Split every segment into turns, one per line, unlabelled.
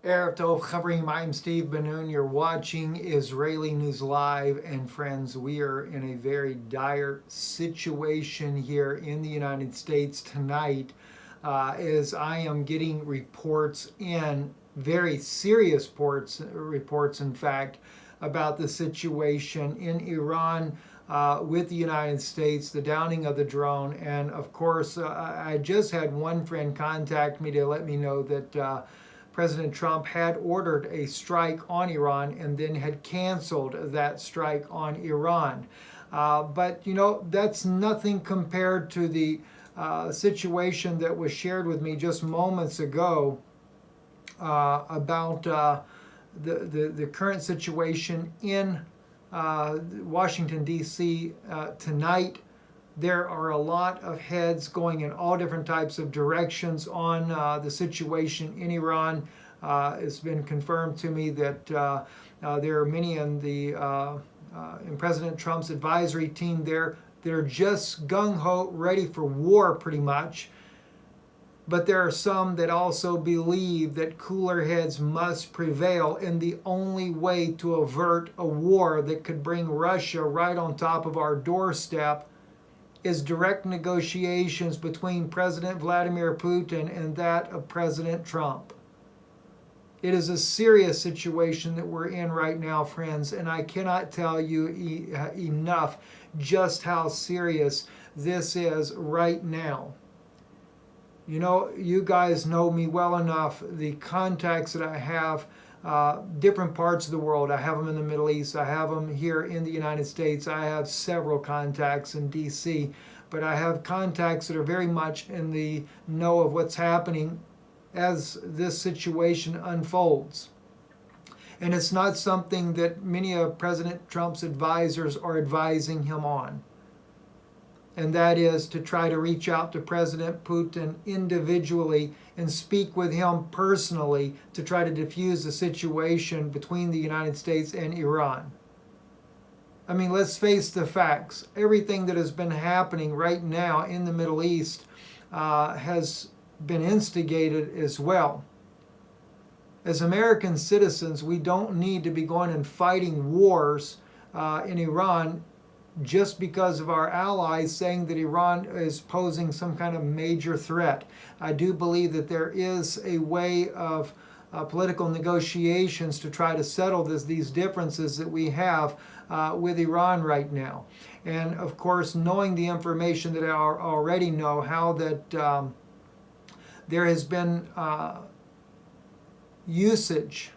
Erev Tov, Chavrim, I'm Steve Ben-Nun. You're watching Israeli News Live. And friends, we are in a very dire situation here in the United States tonight as I am getting reports very serious reports in fact, about the situation in Iran with the United States, the downing of the drone. And of course, I just had one friend contact me to let me know that President Trump had ordered a strike on Iran and then had canceled that strike on Iran. But you know, that's nothing compared to the situation that was shared with me just moments ago about the current situation in Washington, D.C. Tonight. There are a lot of heads going in all different types of directions on the situation in Iran. It's been confirmed to me that there are many in President Trump's advisory team there that are just gung-ho, ready for war pretty much. But there are some that also believe that cooler heads must prevail, and the only way to avert a war that could bring Russia right on top of our doorstep is direct negotiations between President Vladimir Putin and that of President Trump. It is a serious situation that we're in right now, friends, and I cannot tell you enough just how serious this is right now. You know, you guys know me well enough, the contacts that I have, different parts of the world. I have them in the Middle East. I have them here in the United States. I have several contacts in D.C., but I have contacts that are very much in the know of what's happening as this situation unfolds. And it's not something that many of President Trump's advisors are advising him on. And that is to try to reach out to President Putin individually and speak with him personally to try to diffuse the situation between the United States and Iran. I mean, let's face the facts. Everything that has been happening right now in the Middle East has been instigated as well. As American citizens, we don't need to be going and fighting wars in Iran just because of our allies saying that Iran is posing some kind of major threat. I do believe that there is a way of political negotiations to try to settle these differences that we have with Iran right now. And of course, knowing the information that I already know, how that there has been usage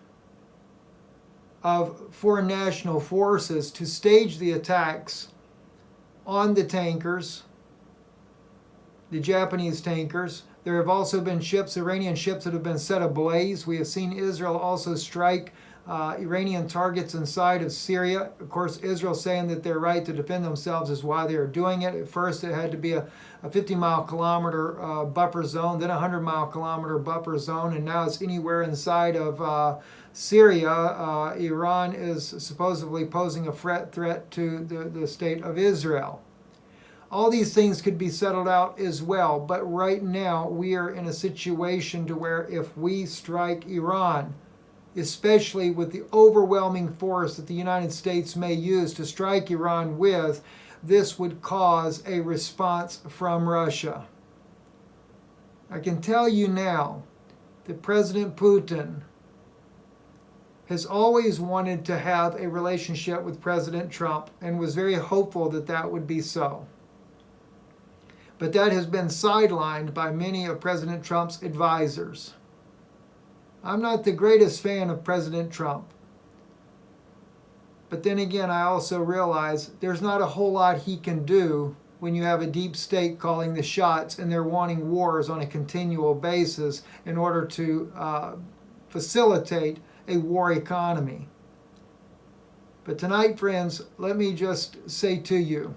of foreign national forces to stage the attacks on the tankers, the Japanese tankers. There have also been ships, Iranian ships, that have been set ablaze. We have seen Israel also strike Iranian targets inside of Syria. Of course, Israel saying that their right to defend themselves is why they are doing it. At first, it had to be a 50-mile-kilometer buffer zone, then a 100-mile-kilometer buffer zone, and now it's anywhere inside of Syria. Iran is supposedly posing a threat to the state of Israel. All these things could be settled out as well, but right now we are in a situation to where if we strike Iran, especially with the overwhelming force that the United States may use to strike Iran with, this would cause a response from Russia. I can tell you now that President Putin has always wanted to have a relationship with President Trump and was very hopeful that that would be so. But that has been sidelined by many of President Trump's advisors. I'm not the greatest fan of President Trump. But then again, I also realize there's not a whole lot he can do when you have a deep state calling the shots and they're wanting wars on a continual basis in order to facilitate a war economy. But tonight, friends, let me just say to you,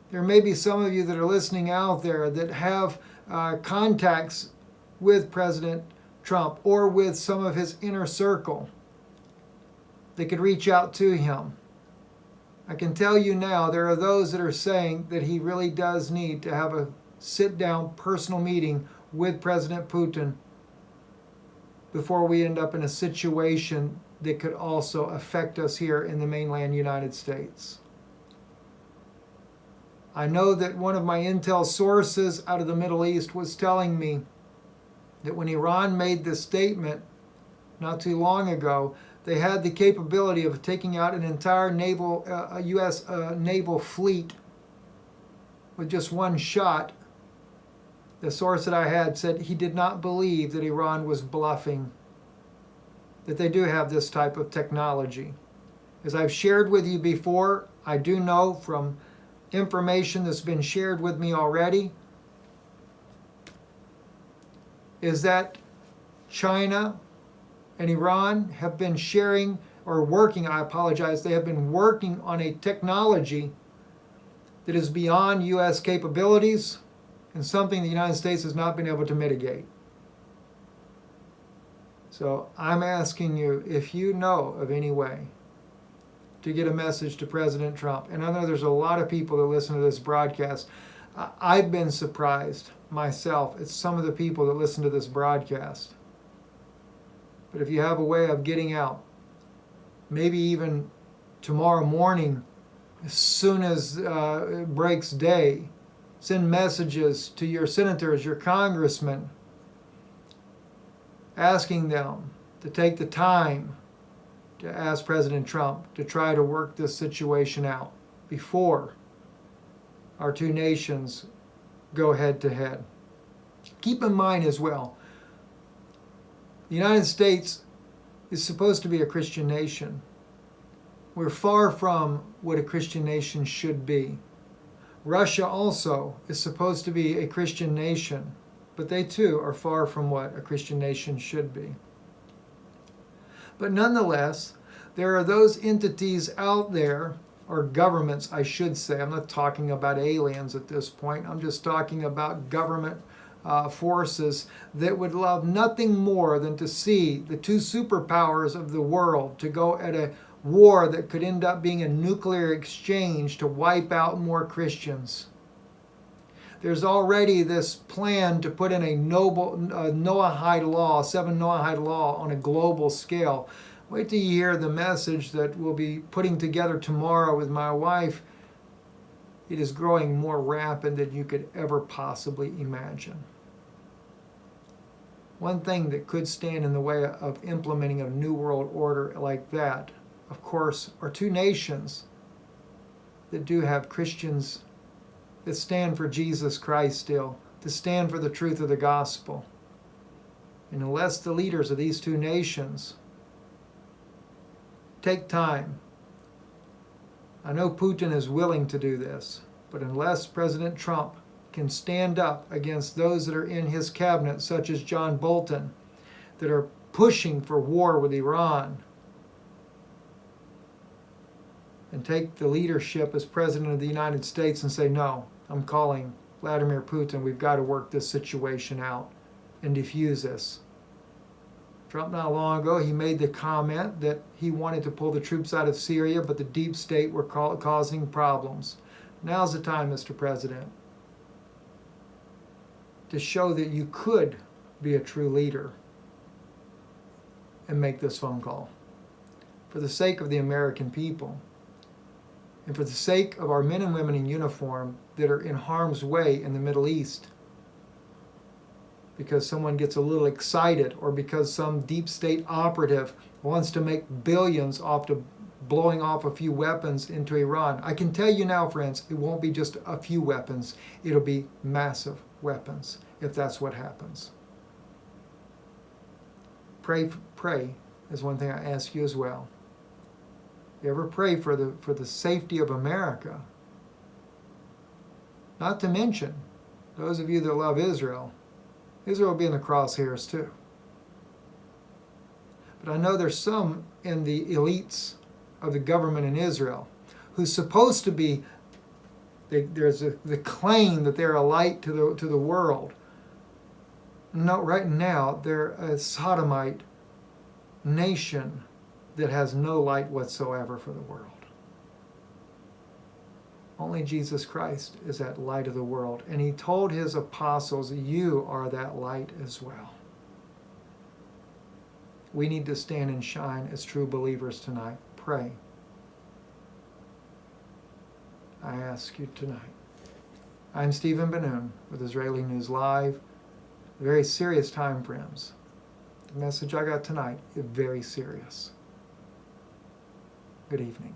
there may be some of you that are listening out there that have contacts with President Trump or with some of his inner circle that could reach out to him. I can tell you now, there are those that are saying that he really does need to have a sit-down personal meeting with President Putin before we end up in a situation that could also affect us here in the mainland United States. I know that one of my intel sources out of the Middle East was telling me that when Iran made this statement not too long ago, they had the capability of taking out an entire U.S. naval fleet with just one shot. The source that I had said he did not believe that Iran was bluffing, that they do have this type of technology. As I've shared with you before, I do know from information that's been shared with me already is that China and Iran have been sharing or working, they have been working on a technology that is beyond U.S. capabilities and something the United States has not been able to mitigate. So I'm asking you if you know of any way to get a message to President Trump. And I know there's a lot of people that listen to this broadcast. I've been surprised myself at some of the people that listen to this broadcast. But if you have a way of getting out, maybe even tomorrow morning, as soon as it breaks day, send messages to your senators, your congressmen, asking them to take the time to ask President Trump to try to work this situation out before our two nations go head to head. Keep in mind as well, the United States is supposed to be a Christian nation. We're far from what a Christian nation should be. Russia also is supposed to be a Christian nation, but they too are far from what a Christian nation should be. But nonetheless, there are those entities out there, or governments I should say. I'm not talking about aliens at this point. I'm just talking about government forces that would love nothing more than to see the two superpowers of the world to go at a war that could end up being a nuclear exchange to wipe out more Christians. There's already this plan to put in a Noahide law, 7 Noahide law on a global scale. Wait till you hear the message that we'll be putting together tomorrow with my wife. It is growing more rapid than you could ever possibly imagine. One thing that could stand in the way of implementing a new world order like that, of course, are two nations that do have Christians that stand for Jesus Christ still, to stand for the truth of the gospel. And unless the leaders of these two nations take time, I know Putin is willing to do this, but unless President Trump can stand up against those that are in his cabinet, such as John Bolton, that are pushing for war with Iran, and take the leadership as President of the United States and say, no, I'm calling Vladimir Putin, we've got to work this situation out and defuse this. Trump not long ago, he made the comment that he wanted to pull the troops out of Syria, but the deep state were causing problems. Now's the time, Mr. President, to show that you could be a true leader and make this phone call. For the sake of the American people, and for the sake of our men and women in uniform that are in harm's way in the Middle East, because someone gets a little excited or because some deep state operative wants to make billions off to blowing off a few weapons into Iran. I can tell you now, friends, it won't be just a few weapons. It'll be massive weapons if that's what happens. Pray is one thing I ask you as well. You ever pray for the safety of America? Not to mention, those of you that love Israel, Israel will be in the crosshairs too. But I know there's some in the elites of the government in Israel who's supposed to be, there's the claim that they're a light to the world. No, right now they're a sodomite nation that has no light whatsoever for the world. Only Jesus Christ is that light of the world. And he told his apostles, you are that light as well. We need to stand and shine as true believers tonight. Pray. I ask you tonight. I'm Stephen Ben-Nun with Israeli News Live. A very serious time, friends. The message I got tonight is very serious. Good evening.